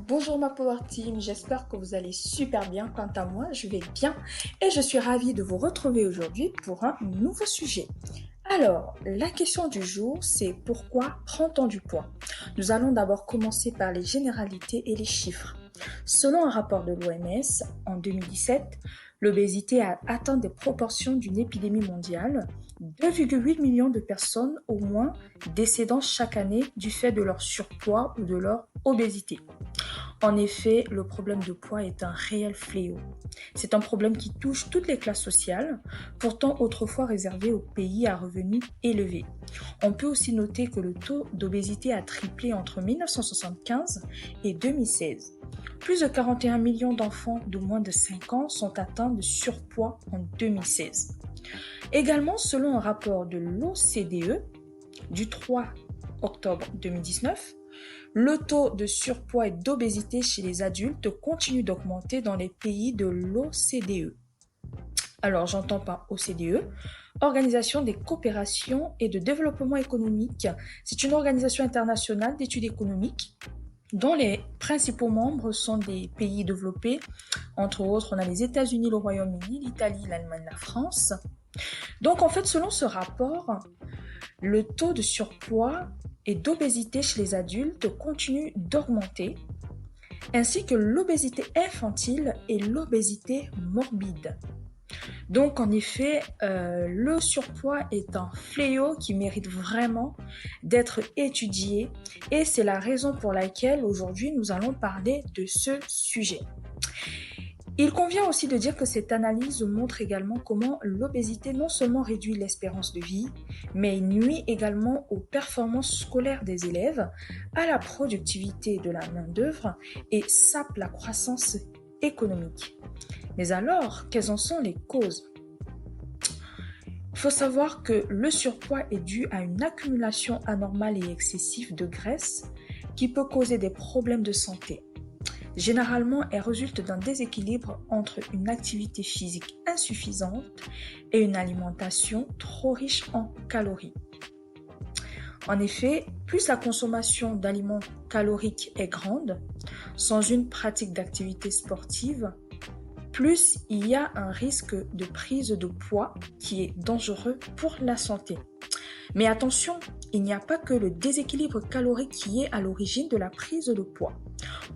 Bonjour ma Power Team, j'espère que vous allez super bien. Quant à moi, je vais bien et je suis ravie de vous retrouver aujourd'hui pour un nouveau sujet. Alors, la question du jour, c'est pourquoi prend-on du poids? Nous allons d'abord commencer par les généralités et les chiffres. Selon un rapport de l'OMS, en 2017, l'obésité a atteint des proportions d'une épidémie mondiale, 2,8 millions de personnes au moins décédant chaque année du fait de leur surpoids ou de leur obésité. En effet, le problème de poids est un réel fléau. C'est un problème qui touche toutes les classes sociales, pourtant autrefois réservé aux pays à revenus élevés. On peut aussi noter que le taux d'obésité a triplé entre 1975 et 2016. Plus de 41 millions d'enfants de moins de 5 ans sont atteints de surpoids en 2016. Également, selon un rapport de l'OCDE du 3 octobre 2019, le taux de surpoids et d'obésité chez les adultes continue d'augmenter dans les pays de l'OCDE. Alors, j'entends par OCDE, Organisation des coopérations et de développement économique. C'est une organisation internationale d'études économiques dont les principaux membres sont des pays développés. Entre autres, on a les États-Unis, le Royaume-Uni, l'Italie, l'Allemagne, la France. Donc, en fait, selon ce rapport, le taux de surpoids et d'obésité chez les adultes continue d'augmenter, ainsi que l'obésité infantile et l'obésité morbide. Donc en effet, le surpoids est un fléau qui mérite vraiment d'être étudié et c'est la raison pour laquelle aujourd'hui nous allons parler de ce sujet. Il convient aussi de dire que cette analyse montre également comment l'obésité non seulement réduit l'espérance de vie, mais nuit également aux performances scolaires des élèves, à la productivité de la main-d'œuvre et sape la croissance économique. Mais alors, quelles en sont les causes? Il faut savoir que le surpoids est dû à une accumulation anormale et excessive de graisse qui peut causer des problèmes de santé. Généralement, elle résulte d'un déséquilibre entre une activité physique insuffisante et une alimentation trop riche en calories. En effet, plus la consommation d'aliments caloriques est grande, sans une pratique d'activité sportive, plus il y a un risque de prise de poids qui est dangereux pour la santé. Mais attention, il n'y a pas que le déséquilibre calorique qui est à l'origine de la prise de poids.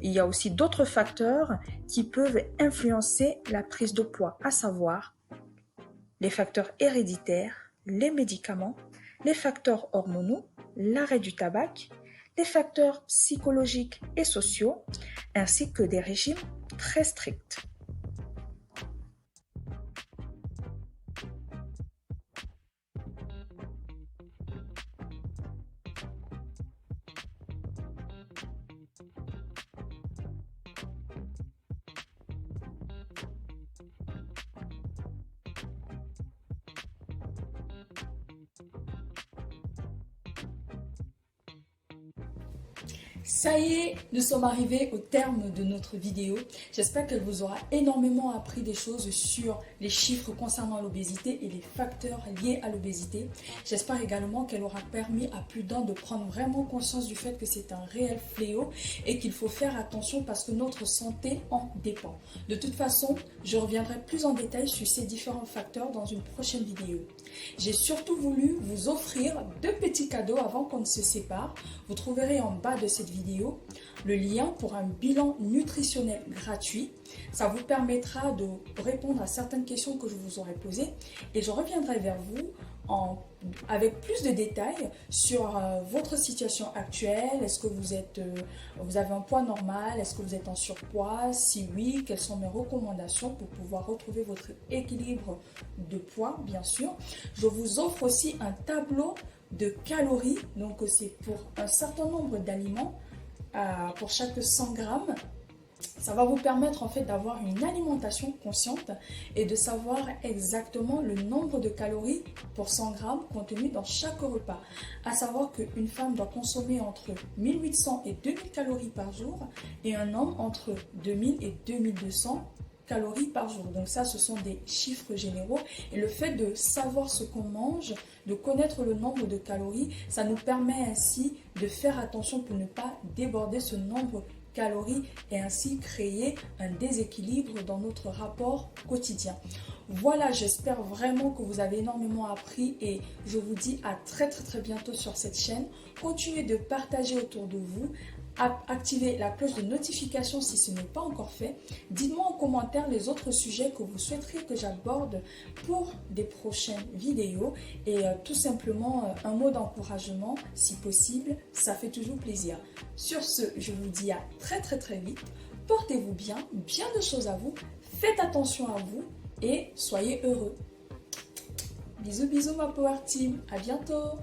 Il y a aussi d'autres facteurs qui peuvent influencer la prise de poids, à savoir les facteurs héréditaires, les médicaments, les facteurs hormonaux, l'arrêt du tabac, les facteurs psychologiques et sociaux, ainsi que des régimes très stricts. Ça y est, nous sommes arrivés au terme de notre vidéo. J'espère qu'elle vous aura énormément appris des choses sur les chiffres concernant l'obésité et les facteurs liés à l'obésité. J'espère également qu'elle aura permis à plus d'un de prendre vraiment conscience du fait que c'est un réel fléau et qu'il faut faire attention parce que notre santé en dépend. De toute façon, je reviendrai plus en détail sur ces différents facteurs dans une prochaine vidéo. J'ai surtout voulu vous offrir deux petits cadeaux avant qu'on ne se sépare. Vous trouverez en bas de cette vidéo le lien pour un bilan nutritionnel gratuit. Ça vous permettra de répondre à certaines questions que je vous aurai posées et je reviendrai vers vous avec plus de détails sur votre situation actuelle. Est-ce que vous avez un poids normal? Est-ce que vous êtes en surpoids? Si oui, quelles sont mes recommandations pour pouvoir retrouver votre équilibre de poids, bien sûr. Je vous offre aussi un tableau de calories. Donc, c'est pour un certain nombre d'aliments, pour chaque 100 grammes. Ça va vous permettre en fait d'avoir une alimentation consciente et de savoir exactement le nombre de calories pour 100 grammes contenues dans chaque repas. À savoir qu'une femme doit consommer entre 1800 et 2000 calories par jour et un homme entre 2000 et 2200 calories par jour. Donc ça, ce sont des chiffres généraux. Et le fait de savoir ce qu'on mange, de connaître le nombre de calories, ça nous permet ainsi de faire attention pour ne pas déborder ce nombre calories et ainsi créer un déséquilibre dans notre rapport quotidien. Voilà, j'espère vraiment que vous avez énormément appris et je vous dis à très bientôt sur cette chaîne. Continuez de partager autour de vous. Activez la cloche de notification si ce n'est pas encore fait. Dites-moi en commentaire les autres sujets que vous souhaiteriez que j'aborde pour des prochaines vidéos. Et tout simplement, un mot d'encouragement, si possible, ça fait toujours plaisir. Sur ce, je vous dis à très vite. Portez-vous bien, bien de choses à vous. Faites attention à vous et soyez heureux. Bisous ma Power Team. À bientôt.